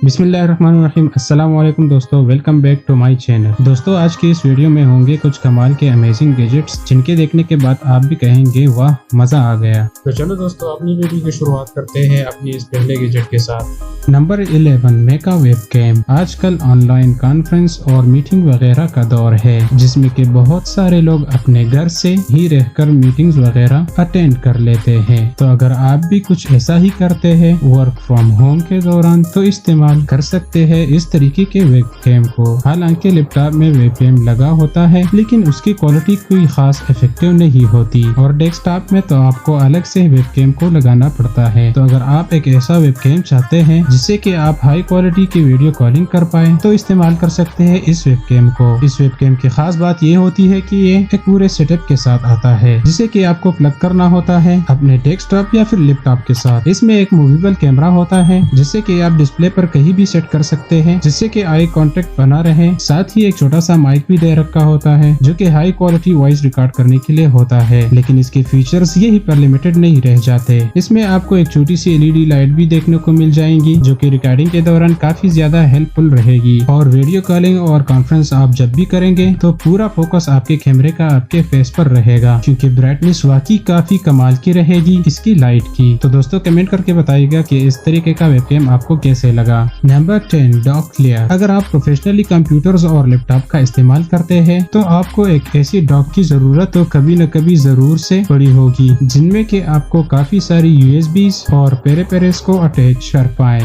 बिस्मिल्लाहिर्रहमानिर्रहीम। अस्सलाम वालेकुम दोस्तों, welcome back to my channel. दोस्तों आज की इस वीडियो में होंगे कुछ कमाल के अमेजिंग गैजेट्स जिनके देखने के बाद आप भी कहेंगे वाह मजा आ गया। तो चलो दोस्तों अपनी वीडियो की शुरुआत करते हैं अपनी इस पहले गैजेट के साथ। नंबर 11 मेका वेबकैम। आजकल ऑनलाइन कॉन्फ्रेंस और मीटिंग वगैरह का दौर है जिसमें कि बहुत सारे लोग अपने घर से ही रहकर मीटिंग्स वगैरह अटेंड कर लेते हैं। तो अगर आप भी कुछ ऐसा ही करते हैं वर्क फ्रॉम होम के दौरान तो इस्तेमाल कर सकते हैं इस तरीके के वेबकैम को। हालांकि लैपटॉप में वेबकैम लगा होता है लेकिन उसकी क्वालिटी कोई खास इफेक्टिव नहीं होती और डेस्कटॉप में तो आपको अलग से वेबकैम को लगाना पड़ता है। तो अगर आप एक ऐसा वेबकैम चाहते हैं जिससे कि आप हाई क्वालिटी की वीडियो कॉलिंग कर पाए तो इस्तेमाल कर सकते हैं इस वेबकैम को। इस वेबकैम की खास बात ये होती है कि ये एक पूरे सेटअप के साथ आता है जिसे कि आपको प्लग करना होता है अपने डेस्कटॉप या फिर लैपटॉप के साथ। इसमें एक मूवेबल कैमरा होता है जिससे कि आप डिस्प्ले पर कहीं भी सेट कर सकते हैं जिससे कि आई कांटेक्ट बना रहे। साथ ही एक छोटा सा माइक भी दे रखा होता है जो कि हाई क्वालिटी वॉइस रिकॉर्ड करने के लिए होता है। लेकिन इसके फीचर्स यही पर लिमिटेड नहीं रह जाते। इसमें आपको एक छोटी सी एलईडी लाइट भी देखने को मिल जाएंगी जो कि रिकॉर्डिंग के दौरान काफी ज्यादा हेल्पफुल रहेगी और वीडियो कॉलिंग और कॉन्फ्रेंस आप जब भी करेंगे तो पूरा फोकस आपके कैमरे का आपके फेस पर रहेगा क्योंकि ब्राइटनेस वाकई काफी कमाल की रहेगी इसकी लाइट की। तो दोस्तों कमेंट करके बताइएगा कि इस तरीके का वेबकैम आपको कैसे लगा। नंबर 10 डॉक क्लियर। अगर आप प्रोफेशनली कंप्यूटर्स और लैपटॉप का इस्तेमाल करते हैं तो आपको एक ऐसी डॉक की जरूरत तो कभी न कभी जरूर से पड़ी होगी जिनमें कि आपको काफी सारी यूएसबीज और पेरेपेरेस को अटैच कर पाए।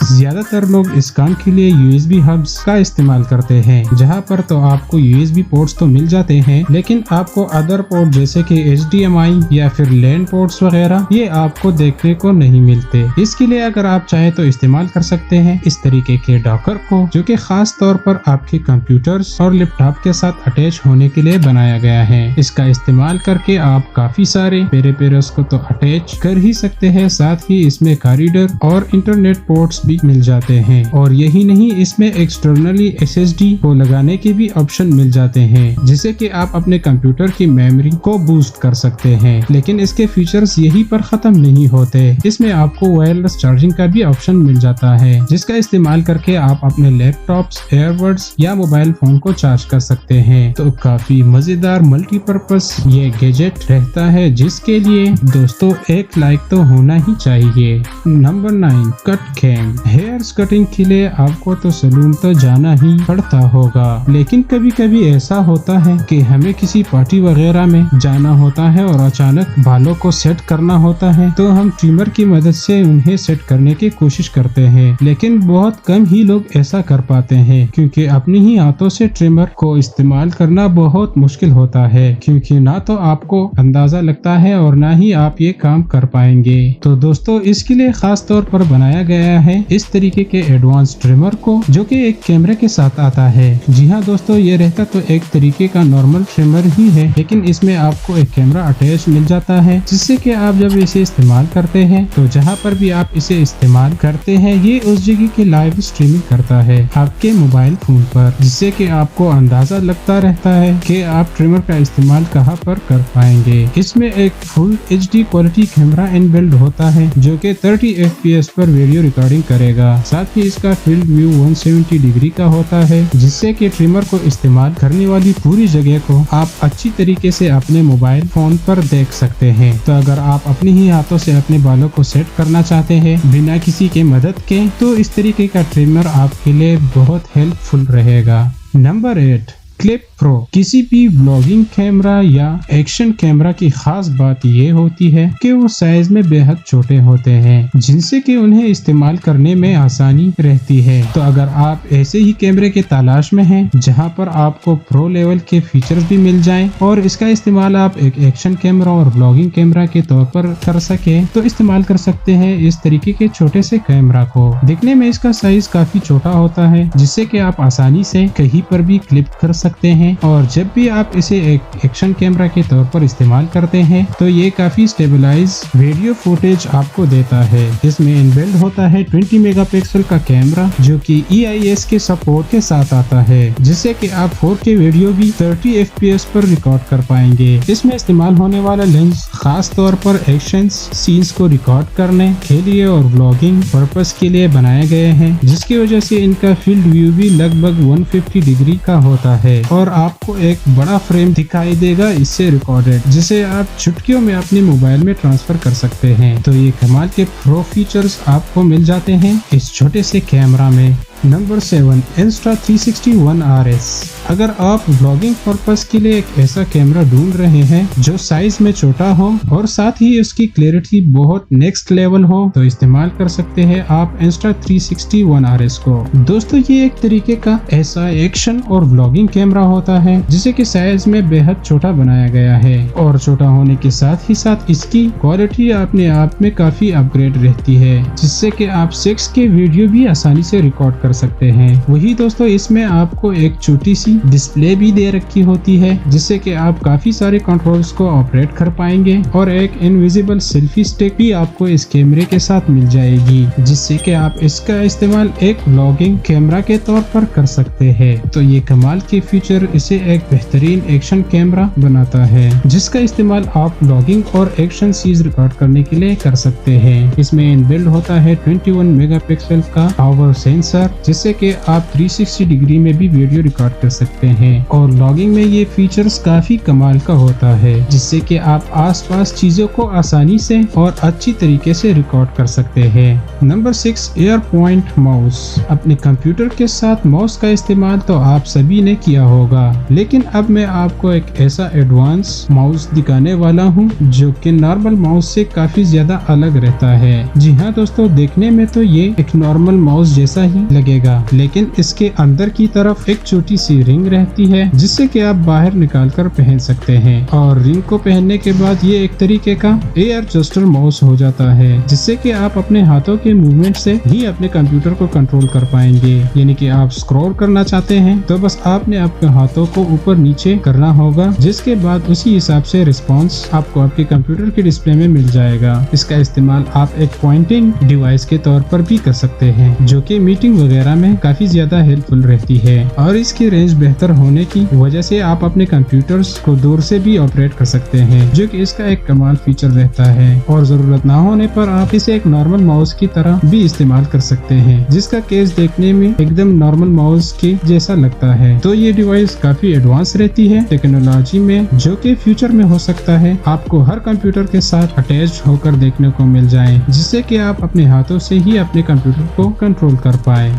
ज्यादातर लोग इस काम के लिए यूएसबी हब्स का इस्तेमाल करते हैं जहां पर तो आपको यूएसबी पोर्ट्स तो मिल जाते हैं लेकिन आपको अदर पोर्ट जैसे कि HDMI या फिर लैन पोर्ट्स वगैरह ये आपको देखने को नहीं मिलते। इसके लिए अगर आप चाहे तो इस्तेमाल कर सकते हैं इस तरीके के डॉकर को जो कि खास तौर पर आपके कंप्यूटर्स और लैपटॉप के साथ अटैच होने के लिए बनाया गया है। इसका इस्तेमाल करके आप काफी सारे पेरेपेरस को तो अटैच कर ही सकते हैं, साथ ही इसमें कॉरिडोर और इंटरनेट पोर्ट्स भी मिल जाते हैं और यही नहीं इसमें एक्सटर्नली SSD को लगाने के भी ऑप्शन मिल जाते हैं जिससे कि आप अपने कंप्यूटर की मेमोरी को बूस्ट कर सकते हैं। लेकिन इसके फीचर्स यही पर खत्म नहीं होते। इसमें आपको वायरलेस चार्जिंग का भी ऑप्शन मिल जाता है जिसका इस्तेमाल करके आप अपने लैपटॉप्स, एयरबड्स या मोबाइल फोन को चार्ज कर सकते हैं। तो काफी मजेदार मल्टीपर्पज ये गैजेट रहता है जिसके लिए दोस्तों एक लाइक तो होना ही चाहिए। Number 9 cut cam. Hairs cutting के लिए आपको तो सैलून तो जाना ही पड़ता होगा लेकिन कभी कभी ऐसा होता है कि हमें किसी पार्टी वगैरह में जाना होता है और अचानक बालों को सेट करना होता है तो हम ट्रिमर की मदद से उन्हें सेट करने की कोशिश करते हैं। लेकिन बहुत कम ही लोग ऐसा कर पाते हैं क्योंकि अपने ही हाथों से ट्रिमर को इस्तेमाल करना बहुत मुश्किल होता है क्योंकि ना तो आपको अंदाजा लगता है और ना ही आप ये काम कर पाएंगे। तो दोस्तों इसके लिए खास तौर पर बनाया गया है इस तरीके के एडवांस ट्रिमर को जो कि एक कैमरे के साथ आता है। जी हाँ दोस्तों ये रहता तो एक तरीके का नॉर्मल ट्रिमर ही है लेकिन इसमें आपको एक कैमरा अटैच मिल जाता है जिससे कि आप जब इसे इस्तेमाल करते हैं तो जहाँ पर भी आप इसे इस्तेमाल करते हैं ये उस जगह की लाइव स्ट्रीमिंग करता है आपके मोबाइल फोन पर जिससे कि आपको अंदाजा लगता रहता है कि आप ट्रिमर का इस्तेमाल कहाँ पर कर पाएंगे। इसमें एक full HD quality camera inbuilt होता है जो कि 30 FPS पर वीडियो रिकॉर्डिंग करेगा। साथ ही इसका फील्ड व्यू 170 डिग्री का होता है जिससे कि ट्रिमर को इस्तेमाल करने वाली पूरी जगह को आप अच्छी तरीके से अपने मोबाइल फोन पर देख सकते हैं। तो अगर आप अपने ही हाथों से अपने बालों को सेट करना चाहते हैं बिना किसी के मदद के तो इस तरीके का ट्रिमर आपके लिए बहुत हेल्पफुल रहेगा। Number 8 clip pro. किसी भी ब्लॉगिंग कैमरा या एक्शन कैमरा की खास बात ये होती है कि वो साइज में बेहद छोटे होते हैं जिनसे कि उन्हें इस्तेमाल करने में आसानी रहती है। तो अगर आप ऐसे ही कैमरे के तलाश में हैं जहां पर आपको प्रो लेवल के फीचर्स भी मिल जाएं और इसका इस्तेमाल आप एक एक्शन कैमरा और ब्लॉगिंग कैमरा के तौर पर कर सके तो इस्तेमाल कर सकते हैं इस तरीके के छोटे से कैमरा को। दिखने में इसका साइज काफी छोटा होता है जिससे कि आप आसानी से कहीं पर भी क्लिप कर सकते सकते हैं। और जब भी आप इसे एक एक्शन कैमरा के तौर पर इस्तेमाल करते हैं तो ये काफी स्टेबलाइज वीडियो फुटेज आपको देता है। इसमें इनबिल्ड होता है 20 मेगापिक्सल का कैमरा जो कि EIS के सपोर्ट के साथ आता है, जिससे कि आप 4K वीडियो भी 30 FPS पर रिकॉर्ड कर पाएंगे। इसमें इस्तेमाल होने वाला लेंस खास तौर पर एक्शन सीन्स को रिकॉर्ड करने के लिए और व्लॉगिंग पर्पस के लिए बनाए गए हैं, जिसकी वजह से इनका फील्ड व्यू भी लगभग 150 डिग्री का होता है और आपको एक बड़ा फ्रेम दिखाई देगा इससे रिकॉर्डेड, जिसे आप चुटकियों में अपने मोबाइल में ट्रांसफर कर सकते हैं। तो ये कमाल के प्रो फीचर्स आपको मिल जाते हैं इस छोटे से कैमरा में। Number 7 Insta360 ONE RS। अगर आप व्लॉगिंग पर्पस के लिए एक ऐसा कैमरा ढूंढ रहे हैं जो साइज में छोटा हो और साथ ही उसकी क्लैरिटी बहुत नेक्स्ट लेवल हो तो इस्तेमाल कर सकते हैं आप Insta360 ONE RS को। दोस्तों ये एक तरीके का ऐसा एक्शन और व्लॉगिंग कैमरा होता है जिसे कि साइज में बेहद छोटा बनाया गया है और छोटा होने के साथ ही साथ इसकी क्वालिटी अपने आप में काफी अपग्रेड रहती है, जिससे कि आप 6K वीडियो भी आसानी से रिकॉर्ड कर सकते हैं। वही दोस्तों इसमें आपको एक छोटी सी डिस्प्ले भी दे रखी होती है जिससे कि आप काफी सारे कंट्रोल्स को ऑपरेट कर पाएंगे और एक इनविजिबल सेल्फी स्टिक भी आपको इस कैमरे के साथ मिल जाएगी, जिससे कि आप इसका इस्तेमाल एक व्लॉगिंग कैमरा के तौर पर कर सकते हैं। तो ये कमाल के फीचर इसे एक बेहतरीन एक्शन कैमरा बनाता है जिसका इस्तेमाल आप व्लॉगिंग और एक्शन सीन्स रिकॉर्ड करने के लिए कर सकते हैं। इसमें इनबिल्ड होता है 21 मेगापिक्सल का पावर सेंसर, जिससे कि आप 360 डिग्री में भी वीडियो रिकॉर्ड कर सकते हैं और व्लॉगिंग में ये फीचर्स काफी कमाल का होता है, जिससे कि आप आसपास चीजों को आसानी से और अच्छी तरीके से रिकॉर्ड कर सकते हैं। Number 6 air point mouse. अपने कंप्यूटर के साथ माउस का इस्तेमाल तो आप सभी ने किया होगा, लेकिन अब मैं आपको एक ऐसा एडवांस माउस दिखाने वाला हूँ जो कि नॉर्मल माउस से काफी ज्यादा अलग रहता है। जी हाँ दोस्तों, देखने में तो ये एक नॉर्मल माउस जैसा ही लगेगा, लेकिन इसके अंदर की तरफ एक छोटी सी रिंग रहती है जिससे कि आप बाहर निकाल कर पहन सकते हैं और रिंग को पहनने के बाद ये एक तरीके का एयर एडजस्टर माउस हो जाता है, जिससे कि आप अपने हाथों के मूवमेंट से ही अपने कंप्यूटर को कंट्रोल कर पाएंगे। यानी कि आप स्क्रॉल करना चाहते हैं तो बस आपने आपके हाथों को ऊपर नीचे करना होगा, जिसके बाद उसी हिसाब से रिस्पॉन्स आपको आपके कंप्यूटर की डिस्प्ले में मिल जाएगा। इसका इस्तेमाल आप एक पॉइंटिंग डिवाइस के तौर पर भी कर सकते हैं जो कि मीटिंग वगैरह में काफी ज्यादा हेल्पफुल रहती है और इसकी रेंज बेहतर होने की वजह से आप अपने कंप्यूटर्स को दूर से भी ऑपरेट कर सकते हैं, जो कि इसका एक कमाल फीचर रहता है। और जरूरत ना होने पर आप इसे एक नॉर्मल माउस की तरह भी इस्तेमाल कर सकते हैं, जिसका केस देखने में एकदम नॉर्मल माउस के जैसा लगता है। तो ये डिवाइस काफी एडवांस रहती है टेक्नोलॉजी में, जो कि फ्यूचर में हो सकता है आपको हर कंप्यूटर के साथ अटैच होकर देखने को मिल जाए, जिससे कि आप अपने हाथों से ही अपने कंप्यूटर को कंट्रोल कर पाए।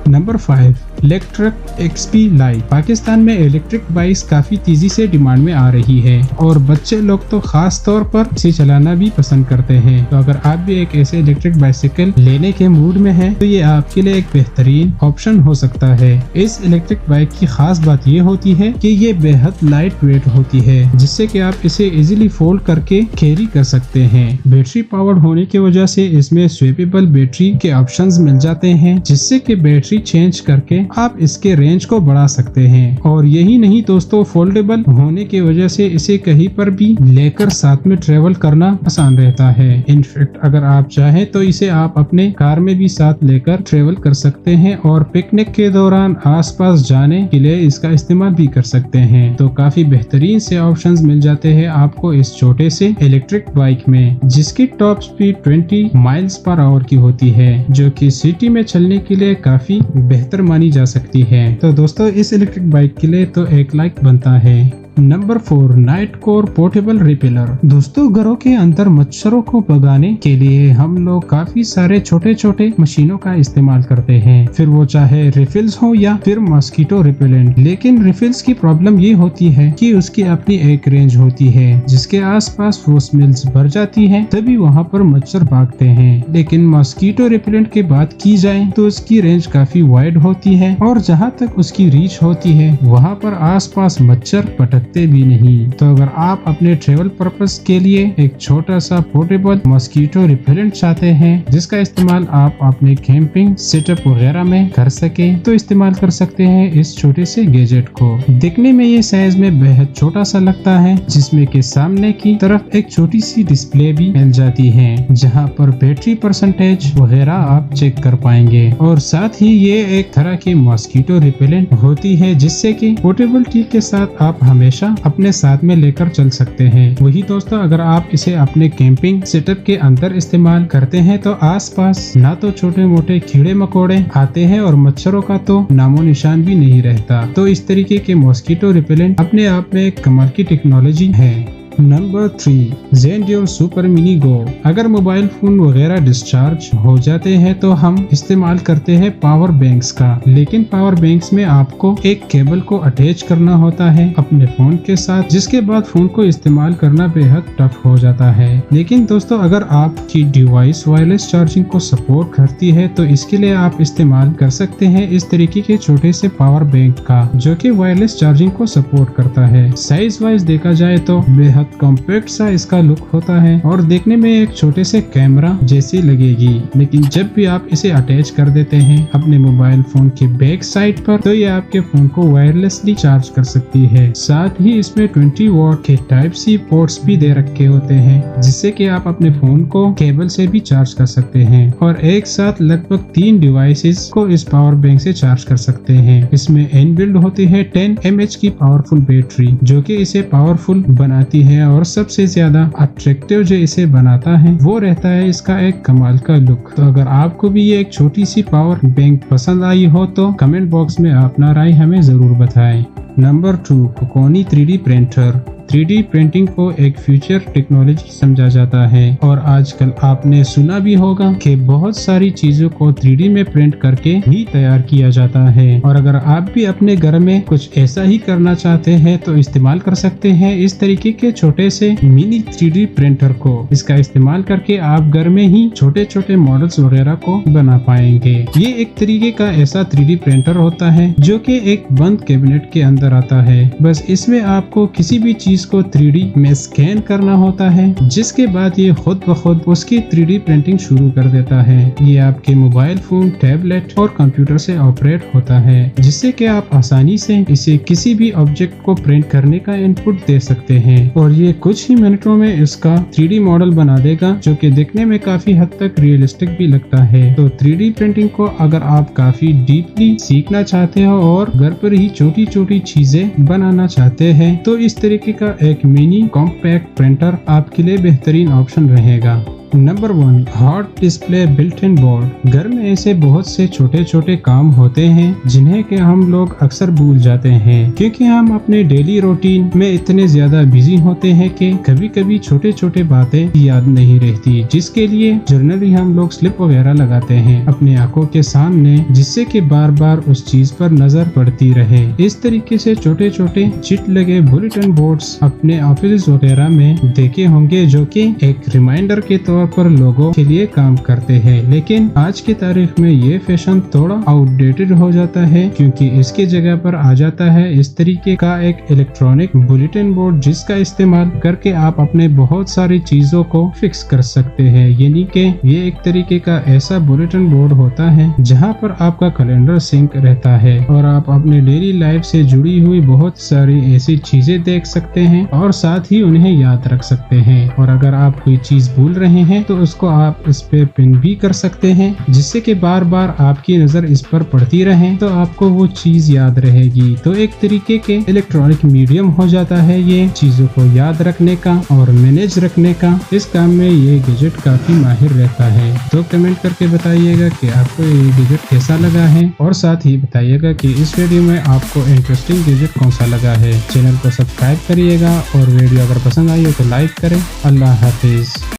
Number 5 electric XP light. Pakistan में इलेक्ट्रिक बाइक्स काफी तेजी से डिमांड में आ रही है और बच्चे लोग तो खास तौर पर इसे चलाना भी पसंद करते हैं। तो अगर आप भी एक ऐसे इलेक्ट्रिक बाइसिकल लेने के मूड में हैं तो ये आपके लिए एक बेहतरीन ऑप्शन हो सकता है। इस इलेक्ट्रिक बाइक की खास बात ये होती है कि ये बेहद लाइट वेट होती है, जिससे कि आप इसे इजीली फोल्ड करके कैरी कर सकते हैं। बैटरी पावर्ड होने की वजह से इसमें स्वेपेबल बैटरी के ऑप्शंस मिल जाते हैं, जिससे कि बैटरी चेंज करके आप इसके रेंज को बढ़ा सकते हैं। और यही नहीं दोस्तों, फोल्डेबल होने की वजह से इसे कहीं पर भी लेकर साथ में ट्रेवल करना आसान रहता है। इनफैक्ट अगर आप चाहें तो इसे आप अपने कार में भी साथ लेकर ट्रेवल कर सकते हैं और पिकनिक के दौरान आसपास जाने के लिए इसका इस्तेमाल भी कर सकते हैं। तो काफी बेहतरीन से ऑप्शंस मिल जाते हैं आपको इस छोटे से इलेक्ट्रिक बाइक में, जिसकी top speed 20 miles per hour की होती है, जो कि सिटी में चलने के लिए काफी बेहतर मानी जा सकती है। तो दोस्तों इस इलेक्ट्रिक बाइक के लिए तो एक लाइक बनता है। Number 4 Knight Corps portable repeller. दोस्तों घरों के अंदर मच्छरों को भगाने के लिए हम लोग काफी सारे छोटे छोटे मशीनों का इस्तेमाल करते हैं, फिर वो चाहे रिफिल्स हो या फिर मॉस्किटो रिपेलेंट। लेकिन रिफिल्स की प्रॉब्लम ये होती है कि उसकी अपनी एक रेंज होती है, जिसके आसपास वो स्मेल्स भर जाती है, तभी वहाँ पर मच्छर भागते हैं। लेकिन मॉस्किटो रिपेलेंट की बात की जाए तो उसकी रेंज काफी वाइड होती है और जहाँ तक उसकी रीच होती है वहाँ पर आसपास मच्छर पटक लगते भी नहीं। तो अगर आप अपने ट्रेवल पर्पस के लिए एक छोटा सा पोर्टेबल मॉस्किटो रिपेलेंट चाहते हैं जिसका इस्तेमाल आप अपने कैंपिंग सेटअप वगैरह में कर सके तो इस्तेमाल कर सकते हैं इस छोटे से गैजेट को। दिखने में ये साइज में बेहद छोटा सा लगता है, जिसमें के सामने की तरफ एक छोटी सी डिस्प्ले भी मिल जाती है जहां पर बैटरी परसेंटेज वगैरह आप चेक कर पाएंगे। और साथ ही ये एक तरह की मॉस्किटो रिपेलेंट होती है जिससे कि पोर्टेबिलिटी के साथ आप हमेशा अपने साथ में लेकर चल सकते हैं। वही दोस्तों, अगर आप इसे अपने कैंपिंग सेटअप के अंदर इस्तेमाल करते हैं तो आसपास ना तो छोटे मोटे कीड़े मकोड़े आते हैं और मच्छरों का तो नामो निशान भी नहीं रहता। तो इस तरीके के मॉस्किटो रिपेलेंट अपने आप में एक कमाल की टेक्नोलॉजी है। नंबर 3, ZenDual सुपर मिनी गो। अगर मोबाइल फोन वगैरह डिस्चार्ज हो जाते हैं तो हम इस्तेमाल करते हैं पावर बैंक्स का, लेकिन पावर बैंक्स में आपको एक केबल को अटैच करना होता है अपने फोन के साथ, जिसके बाद फोन को इस्तेमाल करना बेहद टफ हो जाता है। लेकिन दोस्तों, अगर आपकी डिवाइस वायरलेस चार्जिंग को सपोर्ट करती है तो इसके लिए आप इस्तेमाल कर सकते हैं इस तरीके के छोटे से पावर बैंक का, जो कि वायरलेस चार्जिंग को सपोर्ट करता है। साइज वाइज देखा जाए तो बेहद कॉम्पैक्ट सा इसका लुक होता है और देखने में एक छोटे से कैमरा जैसी लगेगी। लेकिन जब भी आप इसे अटैच कर देते हैं अपने मोबाइल फोन के बैक साइड पर तो ये आपके फोन को वायरलेसली चार्ज कर सकती है। साथ ही इसमें 20 वॉट के टाइप सी पोर्ट्स भी दे रखे होते हैं जिससे कि आप अपने फोन को केबल से भी चार्ज कर सकते हैं और एक साथ लगभग 3 डिवाइसेस को इस पावर बैंक से चार्ज कर सकते हैं। इसमें इनबिल्ड होती है 10 mAh की पावरफुल बैटरी जो कि इसे पावरफुल बनाती है और सबसे ज्यादा अट्रैक्टिव जो इसे बनाता है वो रहता है इसका एक कमाल का लुक। तो अगर आपको भी ये एक छोटी सी पावर बैंक पसंद आई हो तो कमेंट बॉक्स में अपना राय हमें जरूर बताएं। Number 2, कोकोनी 3D printer. 3D printing को एक फ्यूचर टेक्नोलॉजी समझा जाता है और आजकल आपने सुना भी होगा कि बहुत सारी चीजों को 3D में प्रिंट करके ही तैयार किया जाता है। और अगर आप भी अपने घर में कुछ ऐसा ही करना चाहते हैं तो इस्तेमाल कर सकते हैं इस तरीके के छोटे से मिनी 3D प्रिंटर को। इसका इस्तेमाल करके आप घर में ही छोटे छोटे मॉडल्स वगैरह को बना पाएंगे। ये एक तरीके का ऐसा 3D प्रिंटर होता है जो कि एक बंद कैबिनेट के अंदर आता है। बस इसमें आपको किसी भी चीज को 3D में स्कैन करना होता है, जिसके बाद ये खुद ब खुद उसकी 3D प्रिंटिंग शुरू कर देता है। ये आपके मोबाइल फोन, टैबलेट और कंप्यूटर से ऑपरेट होता है, जिससे कि आप आसानी से इसे किसी भी ऑब्जेक्ट को प्रिंट करने का इनपुट दे सकते हैं और ये कुछ ही मिनटों में इसका 3D मॉडल बना देगा जो कि दिखने में काफी हद तक रियलिस्टिक भी लगता है। तो 3D प्रिंटिंग को अगर आप काफी डीपली सीखना चाहते हो और घर पर ही छोटी छोटी चीजें बनाना चाहते हैं तो इस तरीके का एक मिनी कॉम्पैक्ट प्रिंटर आपके लिए बेहतरीन ऑप्शन रहेगा। Number 1, hot display built in board. घर में ऐसे बहुत से छोटे छोटे काम होते हैं जिन्हें के हम लोग अक्सर भूल जाते हैं क्योंकि हम अपने डेली रूटीन में इतने ज्यादा बिजी होते हैं कि कभी कभी छोटे छोटे बातें याद नहीं रहती, जिसके लिए जनरली हम लोग स्लिप वगैरह लगाते हैं अपनी आंखों के सामने, जिससे कि बार बार उस चीज पर नजर पड़ती रहे। इस तरीके से छोटे छोटे चिट लगे बुलेटिन बोर्ड्स अपने ऑफिस वगैरह में देखे होंगे जो कि एक रिमाइंडर के तौर पर लोगों के लिए काम करते हैं। लेकिन आज की तारीख में ये फैशन थोड़ा आउटडेटेड हो जाता है क्योंकि इसके जगह पर आ जाता है इस तरीके का एक इलेक्ट्रॉनिक बुलेटिन बोर्ड जिसका इस्तेमाल करके आप अपने बहुत सारी चीजों को फिक्स कर सकते हैं। यानी कि ये एक तरीके का ऐसा बुलेटिन बोर्ड होता है जहां पर आपका कैलेंडर सिंक रहता है और आप अपने डेली लाइफ से जुड़ी हुई बहुत सारी ऐसी चीजें देख सकते हैं और साथ ही उन्हें याद रख सकते हैं। और अगर आप कोई चीज भूल रहे हैं तो उसको आप इस पे पिन भी कर सकते हैं, जिससे कि बार बार आपकी नजर इस पर पड़ती रहे तो आपको वो चीज याद रहेगी। तो एक तरीके के इलेक्ट्रॉनिक मीडियम हो जाता है ये चीजों को याद रखने का और मैनेज रखने का। इस काम में ये गैजेट काफी माहिर रहता है। तो कमेंट करके बताइएगा कि आपको ये गैजेट कैसा लगा है और साथ ही बताइएगा कि इस वीडियो में आपको इंटरेस्टिंग गैजेट कौन सा लगा है। चैनल को सब्सक्राइब करिएगा और वीडियो अगर पसंद आई हो तो लाइक करें। अल्लाह हाफिज।